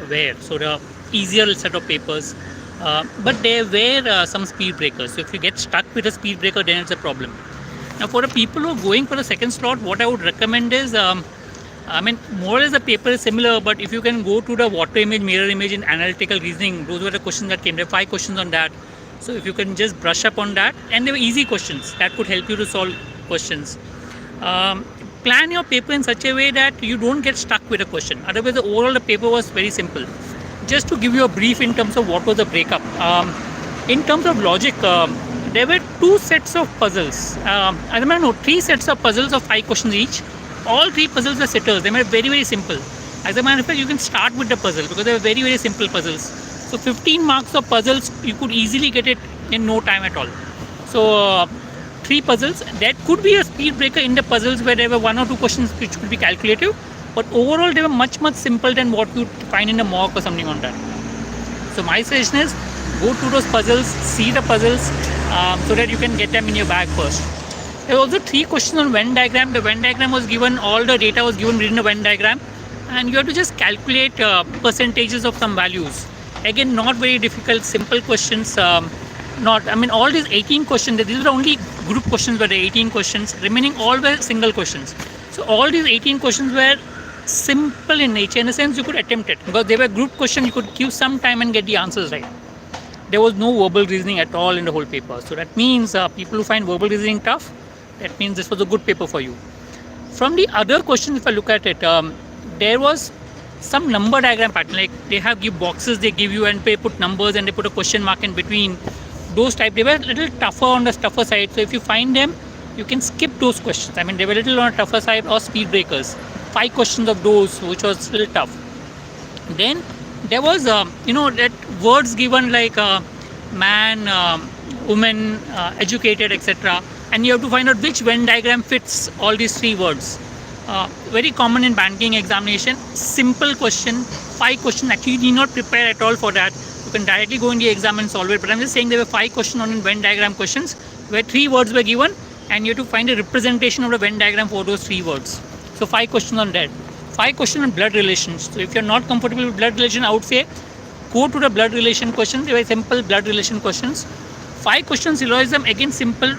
were. So the easier set of papers. But there were some speed breakers. So if you get stuck with a speed breaker, then it's a problem. Now for the people who are going for the second slot, what I would recommend is, more or less the paper is similar, but if you can go to the water image, mirror image and analytical reasoning, those were the questions that came. There were 5 questions on that. So if you can just brush up on that, and they were easy questions that could help you to solve questions. Plan your paper in such a way that you don't get stuck with a question. Otherwise, the overall the paper was very simple. Just to give you a brief in terms of what was the breakup. In terms of logic, there were 2 sets of puzzles. I remember 3 sets of puzzles of 5 questions each. All 3 puzzles were sitters. They were very, very simple. As a matter of fact, you can start with the puzzle because they were very, very simple puzzles. So 15 marks of puzzles, you could easily get it in no time at all. So 3 puzzles. That could be a speed breaker in the puzzles where there were 1 or 2 questions which could be calculative. But overall, they were much, much simpler than what you find in a mock or something on that. So my suggestion is, go to those puzzles, see the puzzles, so that you can get them in your bag first. There were also 3 questions on Venn diagram. The Venn diagram was given, all the data was given within the Venn diagram, and you have to just calculate percentages of some values. Again, not very difficult, simple questions. All these 18 questions, these were only group questions, were the 18 questions. Remaining all were single questions. So all these 18 questions were simple in nature. In a sense, you could attempt it because they were group questions. You could give some time and get the answers right. There was no verbal reasoning at all in the whole paper. So that means people who find verbal reasoning tough, that means this was a good paper for you. From the other questions, if I look at it, there was some number diagram pattern. Like they have give boxes they give you and they put numbers and they put a question mark in between. Those type, they were a little tougher on the tougher side. So if you find them, you can skip those questions. They were a little on a tougher side, or speed breakers. 5 questions of those, which was a little tough. Then there was, that words given like man, woman, educated, etc. And you have to find out which Venn diagram fits all these 3 words. Very common in banking examination. Simple question, 5 questions. Actually, you need not prepare at all for that. You can directly go in the exam and solve it. But I'm just saying there were 5 questions on Venn diagram questions where 3 words were given, and you have to find a representation of the Venn diagram for those 3 words. So 5 questions on that. 5 questions on blood relations. So if you're not comfortable with blood relation, I would say go to the blood relation questions. They were simple blood relation questions. 5 questions syllogism, again simple.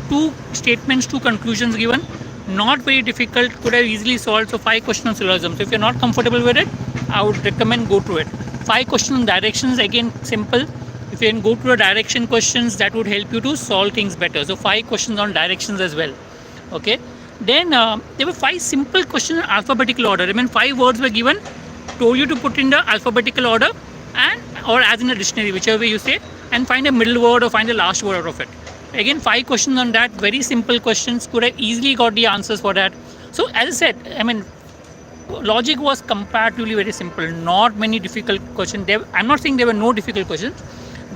2 statements, 2 conclusions given. Not very difficult, could have easily solved. So 5 questions on syllogism. So if you're not comfortable with it, I would recommend go to it. 5 questions on directions, again simple. If you can go to the direction questions, that would help you to solve things better. So 5 questions on directions as well. Okay. Then there were 5 simple questions in alphabetical order. 5 words were given, told you to put in the alphabetical order or as in a dictionary, whichever way you say, and find a middle word or find the last word out of it. Again, 5 questions on that, very simple questions, could have easily got the answers for that. So as I said, logic was comparatively very simple, not many difficult questions. I'm not saying there were no difficult questions.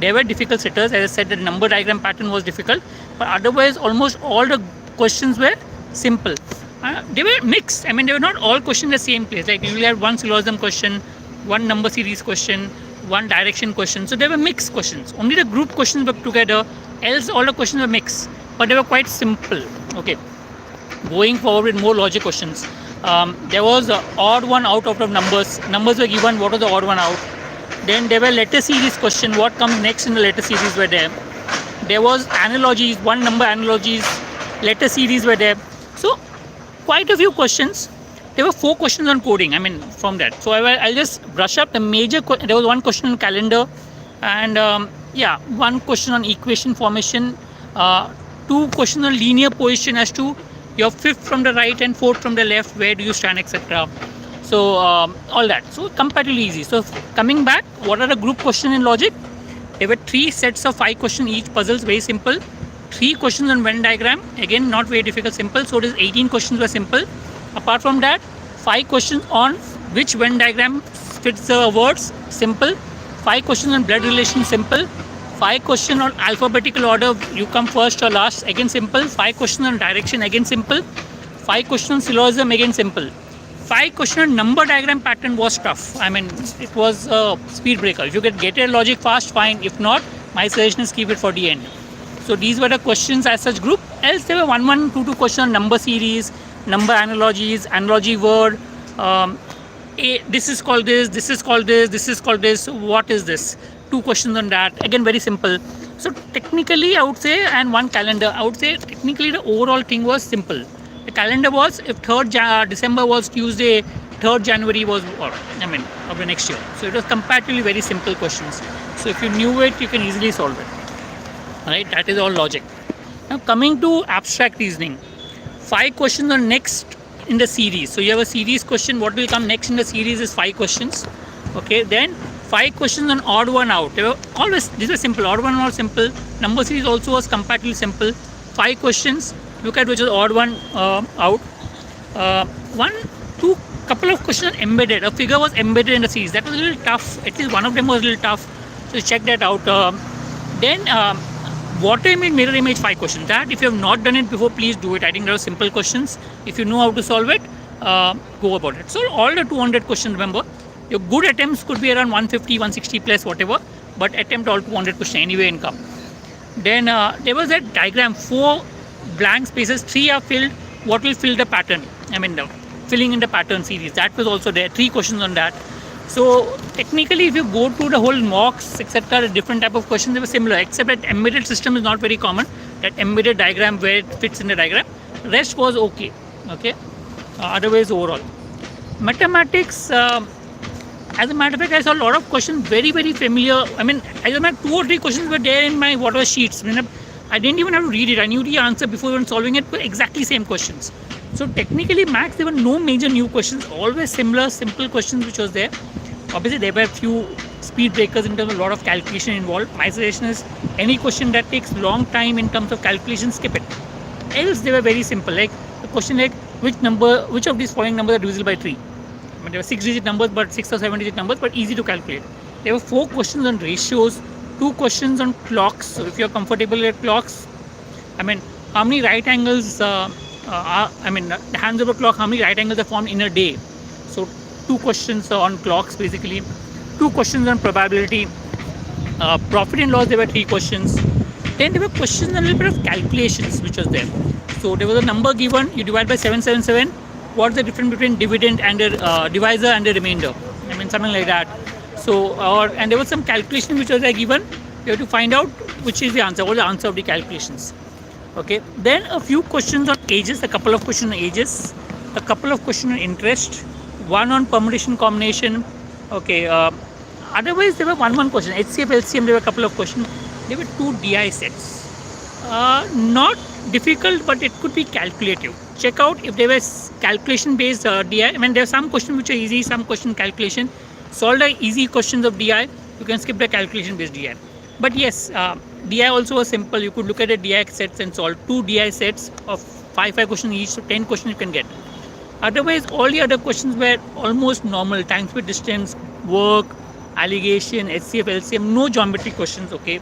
There were difficult sitters. As I said, the number diagram pattern was difficult, but otherwise almost all the questions were simple. They were mixed. They were not all questions in the same place. Like you had 1 syllogism question, 1 number series question, 1 direction question. So they were mixed questions. Only the group questions were together. Else all the questions were mixed, but they were quite simple. Okay. Going forward with more logic questions. There was the odd one out of numbers. Numbers were given. What was the odd one out? Then there were letter series question. What comes next in the letter series were there. There was analogies. 1 number analogies. Letter series were there. So quite a few questions. There were 4 questions on coding. From that. So I'll just brush up the major. There was 1 question on calendar, and 1 question on equation formation. 2 questions on linear position as to your 5th from the right and 4th from the left. Where do you stand, etc. So all that. So comparatively easy. So coming back, what are the group questions in logic? There were 3 sets of 5 questions each. Puzzles, very simple. 3 questions on Venn diagram, again not very difficult, simple. So it is 18 questions were simple. Apart from that, 5 questions on which Venn diagram fits the words, simple. 5 questions on blood relations, simple. 5 questions on alphabetical order, you come first or last, again simple. 5 questions on direction, again simple. 5 questions on syllogism, again simple. 5 questions on number diagram pattern was tough. It was a speed breaker. If you can get a logic fast, fine. If not, my suggestion is keep it for the end. So these were the questions as such group. Else there were 1, 1, 2, 2 questions on number series, number analogies, analogy word, This is called this, this is called this, this is called this. What is this? Two questions on that. Again, very simple. So technically, I would say, and one calendar. I would say technically the overall thing was simple. The calendar was if 3rd December was Tuesday, 3rd January was, of the next year. So it was comparatively very simple questions. So if you knew it, you can easily solve it. Right? That is all logic. Now coming to abstract reasoning, 5 questions are next in the series. So you have a series question. What will come next in the series is 5 questions. Okay, then 5 questions on odd one out. They were always, these were simple. Odd one was simple. Number series also was comparatively simple. 5 questions. Look at which is odd one out. Couple of questions embedded. A figure was embedded in the series. That was a little tough. At least one of them was a little tough. So check that out. Then water image, mirror image, 5 questions. That if you have not done it before, please do it. I think there are simple questions. If you know how to solve it, go about it. So all the 200 questions, remember, your good attempts could be around 150, 160 plus, whatever. But attempt all 200 questions anyway and come. Then there was that diagram. 4 blank spaces, 3 are filled. What will fill the pattern? The filling in the pattern series. That was also there. 3 questions on that. So technically, if you go to the whole mocks, etc., different type of questions, they were similar, except that embedded system is not very common. That embedded diagram where it fits in the diagram. Rest was okay. Okay. Otherwise, overall, mathematics. As a matter of fact, I saw a lot of questions very, very familiar. As a matter, 2 or 3 questions were there in my whatever sheets. I didn't even have to read it. I knew the answer before even solving it. Exactly same questions. So technically, maths, there were no major new questions. Always similar, simple questions which was there. Obviously, there were a few speed breakers in terms of a lot of calculation involved. My suggestion is any question that takes long time in terms of calculation, skip it. Else, they were very simple. Like the question like which of these following numbers are divisible by 3? There were 6-digit numbers, but 6 or 7-digit numbers, but easy to calculate. There were 4 questions on ratios, 2 questions on clocks. So if you're comfortable with clocks, how many right angles the hands of a clock, how many right angles are formed in a day? So 2 questions on clocks basically, 2 questions on probability, profit and loss. There were 3 questions. Then there were questions on a little bit of calculations which was there. So there was a number given, you divide by 777. What's the difference between dividend and a divisor and a remainder? Something like that. So and there was some calculation which was there given. You have to find out which is the answer. What is the answer of the calculations? Okay. Then a few questions on ages. A couple of questions on ages. A couple of questions on interest. 1 on permutation combination. Okay. Otherwise, there were one question. HCF, LCM. There were a couple of questions. There were 2 DI sets. Not difficult, but it could be calculative. Check out if there was calculation based DI. There are some questions which are easy, some question calculation. Solve the easy questions of DI. You can skip the calculation based DI. But yes, DI also was simple. You could look at the DI sets and solve 2 DI sets of 5 questions each. So 10 questions you can get. Otherwise, all the other questions were almost normal. Time, speed, distance, work, allegation, HCF, LCM. No geometry questions. Okay.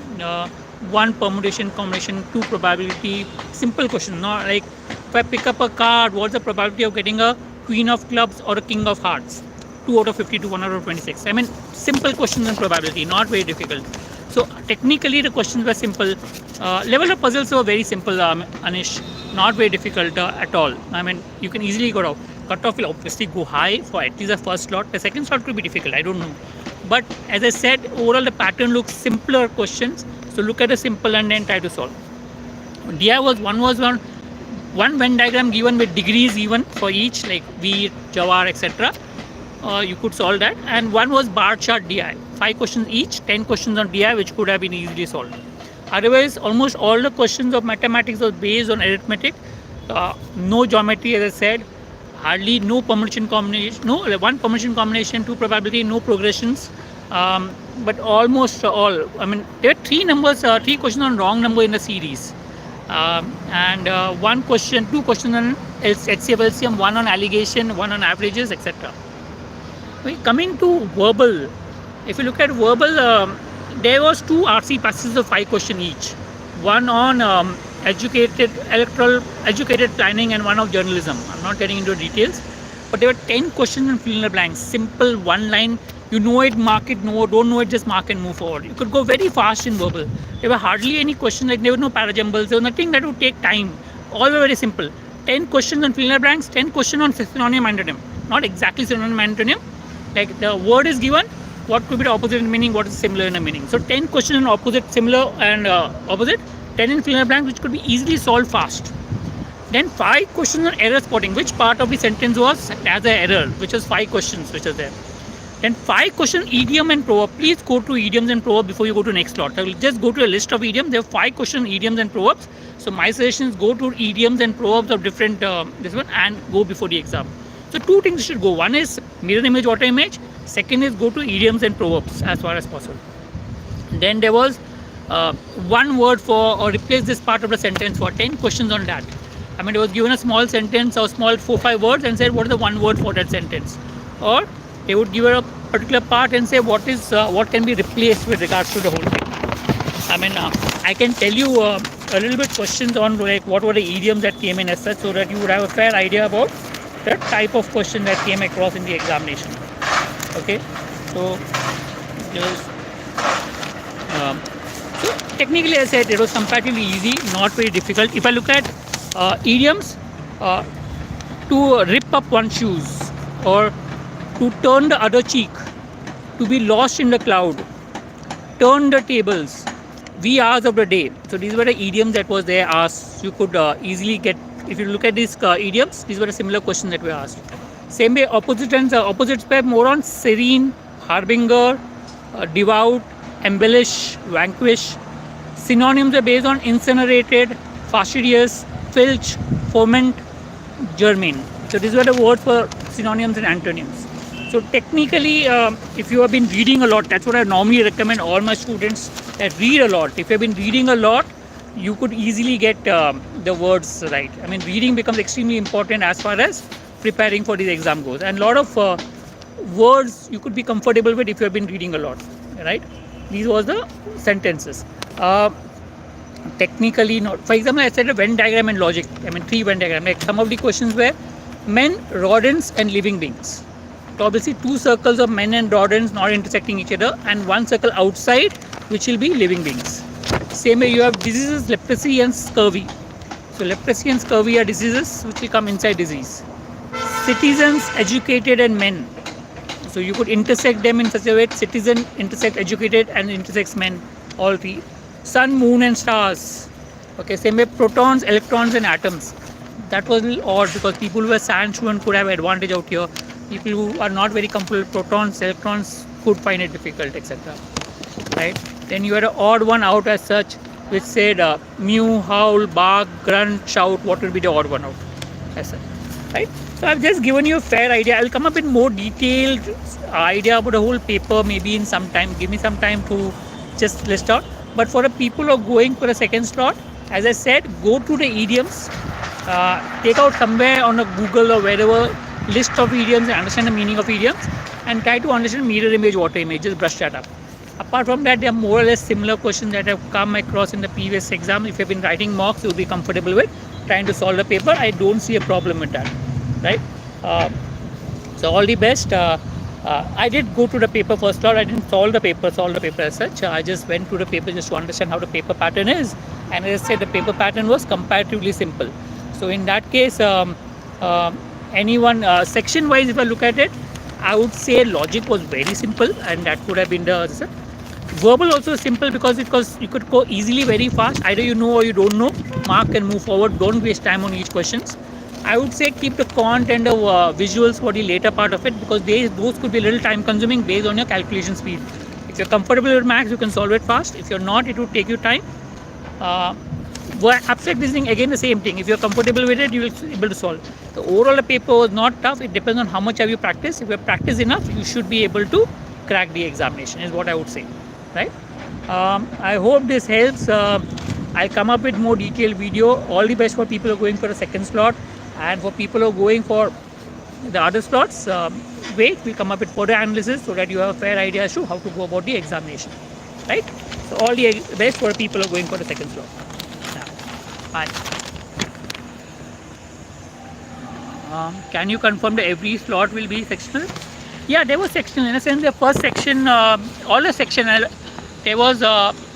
1 permutation combination, 2 probability, simple question. Not like if I pick up a card, what's the probability of getting a queen of clubs or a king of hearts? 2 out of 52, 1 out of 26. Simple questions on probability, not very difficult. So technically the questions were simple. Level of puzzles were very simple, Anish, not very difficult at all. You can easily go out. Cutoff will obviously go high for at least the first slot. The second slot could be difficult, I don't know. But as I said, overall the pattern looks simpler questions. So look at the simple and then try to solve. DI was one Venn diagram given with degrees even for each, like V, Jawar, etc. You could solve that. And 1 was bar chart DI. 5 questions each, 10 questions on DI, which could have been easily solved. Otherwise, almost all the questions of mathematics was based on arithmetic. No geometry, as I said. Hardly no permutation combination. No, 1 permutation combination, 2 probability, no progressions. But almost all. There were 3 questions on wrong number in the series. And 2 questions on HCF, LCM, 1 on allegation, 1 on averages, etc. Coming to verbal, if you look at verbal, there was 2 RC passages of 5 questions each. 1 on educated planning and 1 of journalism. I'm not getting into details, but there were 10 questions on fill in the blanks. Simple, 1 line. You know it, mark it. No, don't know it, just mark and move forward. You could go very fast in verbal. There were hardly any questions, like there were no parajumbles. There was nothing that would take time. All were very simple. 10 questions on fill in the blanks, 10 questions on synonym antonym. Not exactly synonym antonym, Like the word is given, what could be the opposite in meaning, what is similar in a meaning. So 10 questions in opposite, similar and opposite, 10 in fill in the blank, which could be easily solved fast. Then 5 questions on error spotting, which part of the sentence was as an error, which was 5 questions which are there. Then 5 questions idiom and proverb. Please go to idioms and proverbs before you go to next slot. I will just go to a list of idioms. There are 5 questions idioms and proverbs. So my suggestion is go to idioms and proverbs of different this one and go before the exam. So 2 things you should go. One is mirror image, water image. Second is go to idioms and proverbs as far as possible. Then there was one word for or replace this part of the sentence for 10 questions on that. I mean, it was given a small sentence or small 4-5 words and said what is the one word for that sentence, or they would give a particular part and say what is what can be replaced with regards to the whole thing. I mean, I can tell you a little bit questions on like what were the idioms that came in as such, so that you would have a fair idea about the type of question that came across in the examination. Okay, so just so technically, as I said, it was comparatively easy, not very difficult. If I look at idioms, to rip up one's shoes, or to turn the other cheek, to be lost in the cloud, turn the tables, wee hours of the day. So these were the idioms that was there asked. You could easily get, if you look at these idioms, these were the similar questions that were asked. Same way, opposites were more on serene, harbinger, devout, embellish, vanquish. Synonyms are based on incinerated, fastidious, filch, foment, germane. So these were the words for synonyms and antonyms. So technically, if you have been reading a lot, that's what I normally recommend all my students, that read a lot. If you have been reading a lot, you could easily get the words right. I mean, reading becomes extremely important as far as preparing for this exam goes. And a lot of words you could be comfortable with if you have been reading a lot, right? These was the sentences. Technically not. For example, I said a Venn diagram and logic. I mean, 3 Venn diagram. Like some of the questions were men, rodents and living beings. So obviously 2 circles of men and rodents not intersecting each other, and 1 circle outside which will be living beings. Same way you have diseases, leprosy and scurvy. So leprosy and scurvy are diseases which will come inside disease. Citizens, educated and men. So you could intersect them in such a way, citizen intersect educated and intersects men, all 3. Sun, moon and stars. Okay, same way protons, electrons and atoms. That was a little odd because people who were science students could have advantage out here. People who are not very comfortable with protons, electrons could find it difficult, etc. Right? Then you had an odd one out as such, which said mew, howl, bark, grunt, shout. What will be the odd one out as such? Right? So I've just given you a fair idea. I'll come up with more detailed idea about the whole paper maybe in some time. Give me some time to just list out. But for the people who are going for a second slot, as I said, go to the idioms, take out somewhere on a Google or wherever list of idioms and understand the meaning of idioms, and try to understand mirror image, water image. Just brush that up. Apart from that, there are more or less similar questions that have come across in the previous exam. If you've been writing mocks, you'll be comfortable with trying to solve the paper. I don't see a problem with that, right? So all the best. I did go to the paper first slot. I didn't solve the paper as such. I just went to the paper just to understand how the paper pattern is. And as I said, the paper pattern was comparatively simple. So in that case, anyone section wise, if I look at it, I would say logic was very simple, and that could have been the verbal also simple because you could go easily very fast. Either you know or you don't know. Mark and move forward. Don't waste time on each questions. I would say keep the quant and the visuals for the later part of it, because those could be a little time consuming based on your calculation speed. If you're comfortable with maths, you can solve it fast. If you're not, it will take you time. Abstract reasoning, again the same thing. If you're comfortable with it, you will be able to solve. The overall paper was not tough. It depends on how much have you practiced. If you have practiced enough, you should be able to crack the examination, is what I would say, right? I hope this helps. I'll come up with more detailed video. All the best for people who are going for a second slot, and for people who are going for the other slots, we'll come up with further analysis so that you have a fair idea as to how to go about the examination, right? So all the best for people who are going for the second slot. Bye. Can you confirm that every slot will be sectional? Yeah, there was sectional. In a sense, the first section, all the section, there was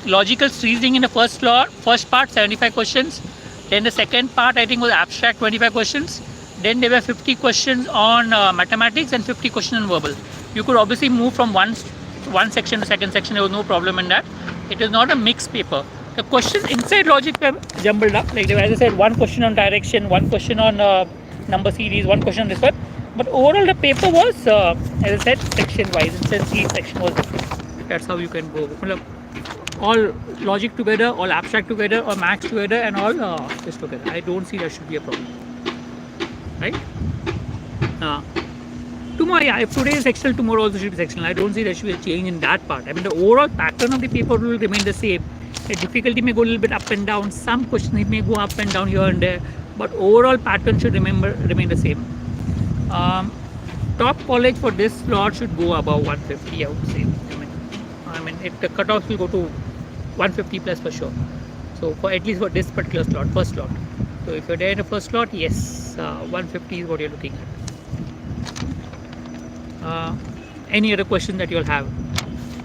logical reasoning in the first slot, first part, 75 questions. Then the second part, I think, was abstract, 25 questions. Then there were 50 questions on mathematics and 50 questions on verbal. You could obviously move from one section to second section. There was no problem in that. It is not a mixed paper. The questions inside logic were jumbled up. Like as I said, one question on direction, one question on number series, one question on this one. But overall, the paper was, as I said, section-wise. Since each section was different. That's how you can go. All logic together, all abstract together, or maths together, and all this together. I don't see there should be a problem. Right? Tomorrow, yeah, if today is sectional, tomorrow also should be sectional. I don't see there should be a change in that part. I mean, the overall pattern of the paper will remain the same. The difficulty may go a little bit up and down. Some questions may go up and down here and there, but overall pattern should remain the same. Top college for this slot should go above 150, I would say. I mean, the cutoff will go to 150 plus for sure. So for at least for this particular slot, first slot. So if you're there in the first slot, yes, 150 is what you're looking at. Any other question that you'll have?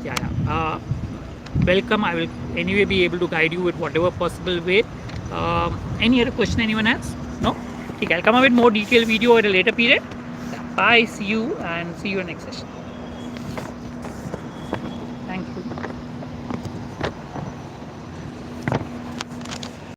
Yeah. Welcome. I will anyway be able to guide you with whatever possible way. Any other question anyone has? No? Okay, I'll come up with more detailed video at a later period. Bye. See you in next session.